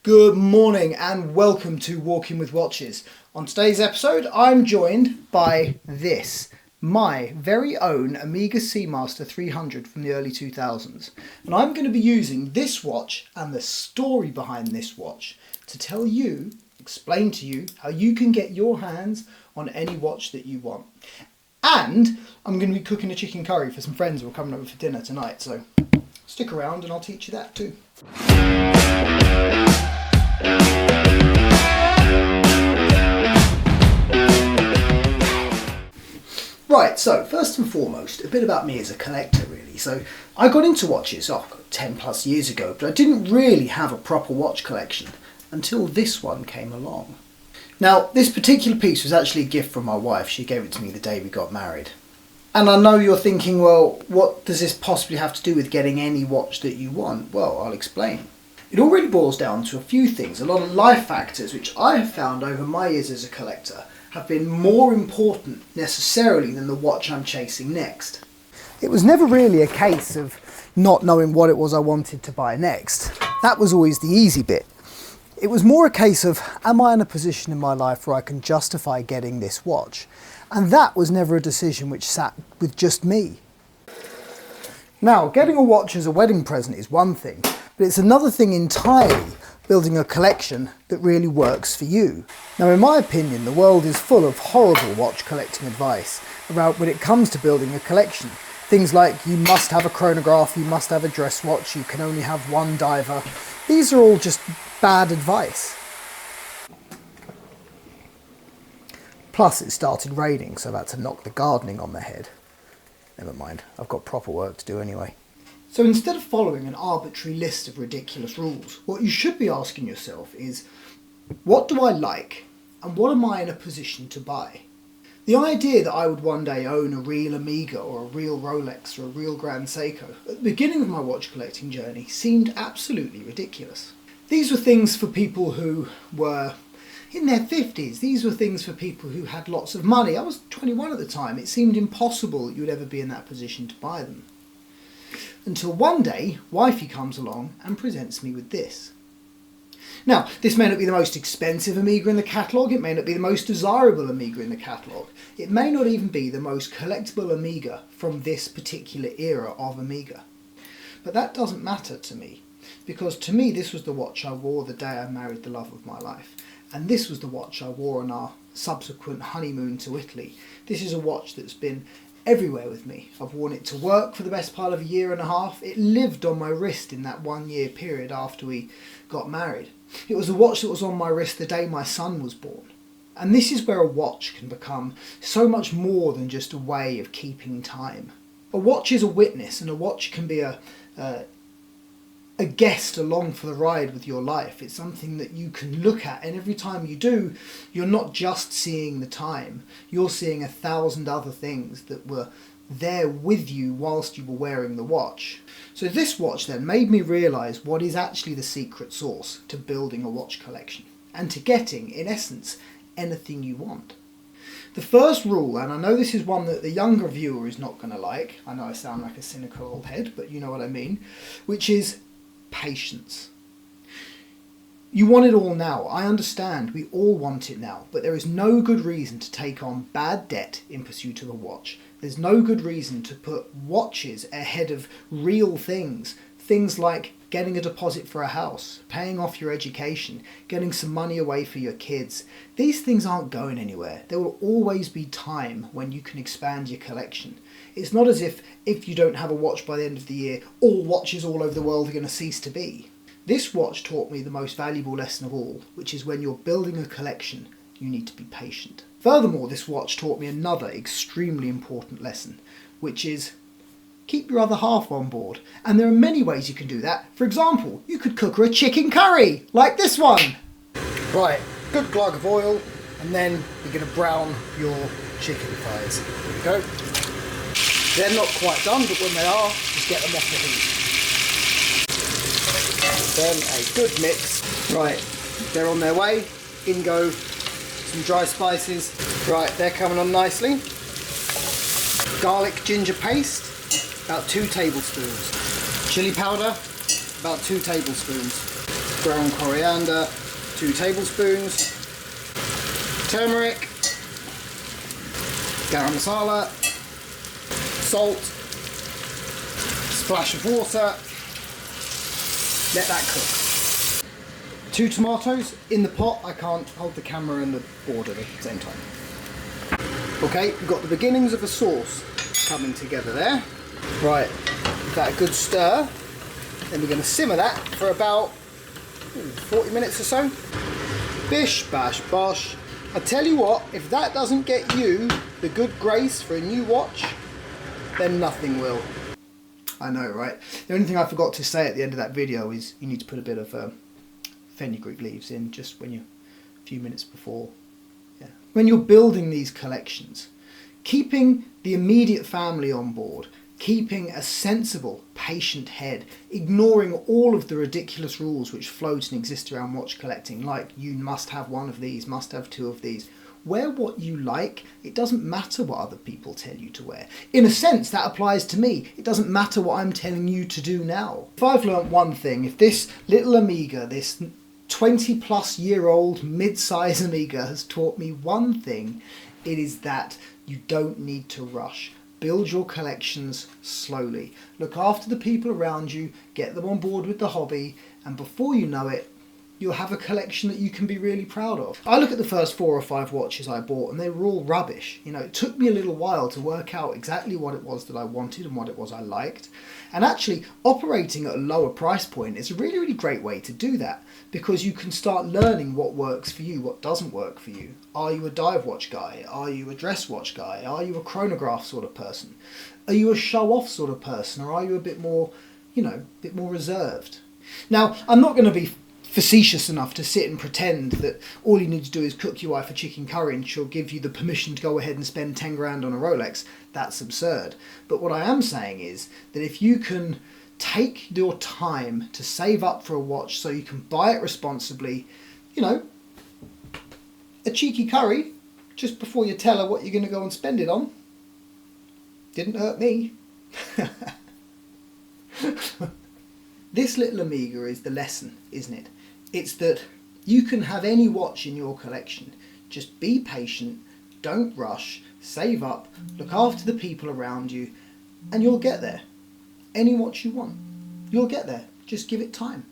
Good morning and welcome to Walking with Watches. On today's episode I'm joined by my very own Omega Seamaster 300 from the early 2000s, and I'm going to be using this watch and the story behind this watch to explain to you how you can get your hands on any watch that you want. And I'm going to be cooking a chicken curry for some friends who are coming over for dinner tonight, so stick around and I'll teach you that too. Right, so first and foremost, a bit about me as a collector really. So I got into watches 10 plus years ago, but I didn't really have a proper watch collection until this one came along. Now, this particular piece was actually a gift from my wife. She gave it to me the day we got married. And I know you're thinking, well, what does this possibly have to do with getting any watch that you want? Well, I'll explain. It all really boils down to a few things, a lot of life factors which I have found over my years as a collector have been more important necessarily than the watch I'm chasing next. It was never really a case of not knowing what it was I wanted to buy next. That was always the easy bit. It was more a case of, am I in a position in my life where I can justify getting this watch? And that was never a decision which sat with just me. Now, getting a watch as a wedding present is one thing, but it's another thing entirely building a collection that really works for you. Now, in my opinion, the world is full of horrible watch collecting advice about when it comes to building a collection. Things like you must have a chronograph, you must have a dress watch, you can only have one diver. These are all just bad advice. Plus it started raining, so I've had to knock the gardening on the head. Never mind, I've got proper work to do anyway. So instead of following an arbitrary list of ridiculous rules, what you should be asking yourself is, what do I like and what am I in a position to buy? The idea that I would one day own a real Omega or a real Rolex or a real Grand Seiko at the beginning of my watch collecting journey seemed absolutely ridiculous. These were things for people who were in their 50s. These were things for people who had lots of money. I was 21 at the time. It seemed impossible that you would ever be in that position to buy them. Until one day, wifey comes along and presents me with this. Now, this may not be the most expensive Omega in the catalogue, it may not be the most desirable Omega in the catalogue, it may not even be the most collectible Omega from this particular era of Omega. But that doesn't matter to me, because to me this was the watch I wore the day I married the love of my life, and this was the watch I wore on our subsequent honeymoon to Italy. This is a watch that's been everywhere with me. I've worn it to work for the best part of a year and a half. It lived on my wrist in that 1 year period after we got married. It was a watch that was on my wrist the day my son was born. And this is where a watch can become so much more than just a way of keeping time. A watch is a witness, and a watch can be a guest along for the ride with your life. It's something that you can look at, and every time you do, you're not just seeing the time, you're seeing 1,000 other things that were there with you whilst you were wearing the watch. So this watch then made me realise what is actually the secret sauce to building a watch collection and to getting, in essence, anything you want. The first rule, and I know this is one that the younger viewer is not going to like, I know I sound like a cynical old head, but you know what I mean, which is patience. You want it all now. I understand, we all want it now, but there is no good reason to take on bad debt in pursuit of a watch. There's no good reason to put watches ahead of real things. Things like getting a deposit for a house, paying off your education, getting some money away for your kids. These things aren't going anywhere. There will always be time when you can expand your collection. It's not as if you don't have a watch by the end of the year, all watches all over the world are going to cease to be. This watch taught me the most valuable lesson of all, which is when you're building a collection, you need to be patient. Furthermore, this watch taught me another extremely important lesson, which is keep your other half on board. And there are many ways you can do that. For example, you could cook her a chicken curry, like this one. Right, good glug of oil, and then you're going to brown your chicken thighs. Here we go. They're not quite done, but when they are, just get them off the heat. Then a good mix. Right, they're on their way. In go some dry spices. Right, they're coming on nicely. Garlic ginger paste, about 2 tablespoons. Chili powder, about 2 tablespoons. ground coriander, 2 tablespoons, turmeric, garam masala, salt, splash of water, let that cook. 2 tomatoes in the pot. I can't hold the camera and the board at the same time. Okay, we've got the beginnings of a sauce coming together there. Right, give that a good stir. Then we're going to simmer that for about 40 minutes or so. Bish, bash, bosh. I tell you what, if that doesn't get you the good grace for a new watch, then nothing will. I know, right? The only thing I forgot to say at the end of that video is you need to put a bit of fenugreek leaves in just when you're a few minutes before. Yeah. When you're building these collections, keeping the immediate family on board, keeping a sensible, patient head, ignoring all of the ridiculous rules which float and exist around watch collecting, like you must have 1 of these, must have 2 of these. Wear what you like. It doesn't matter what other people tell you to wear. In a sense, that applies to me. It doesn't matter what I'm telling you to do now. If I've learnt one thing, if this little Omega, this 20-plus-year-old mid-size Omega has taught me one thing, it is that you don't need to rush. Build your collections slowly. Look after the people around you, get them on board with the hobby, and before you know it, you'll have a collection that you can be really proud of. I look at the first 4 or 5 watches I bought and they were all rubbish. You know, it took me a little while to work out exactly what it was that I wanted and what it was I liked. And actually, operating at a lower price point is a really, really great way to do that, because you can start learning what works for you, what doesn't work for you. Are you a dive watch guy? Are you a dress watch guy? Are you a chronograph sort of person? Are you a show-off sort of person? Or are you a bit more, you know, a bit more reserved? Now, I'm not going to be facetious enough to sit and pretend that all you need to do is cook your wife a chicken curry and she'll give you the permission to go ahead and spend 10 grand on a Rolex. That's absurd. But what I am saying is that if you can take your time to save up for a watch so you can buy it responsibly, you know, a cheeky curry just before you tell her what you're going to go and spend it on. Didn't hurt me. This little Omega is the lesson, isn't it? It's that you can have any watch in your collection. Just be patient, don't rush, save up, look after the people around you, and you'll get there. Any watch you want, you'll get there. Just give it time.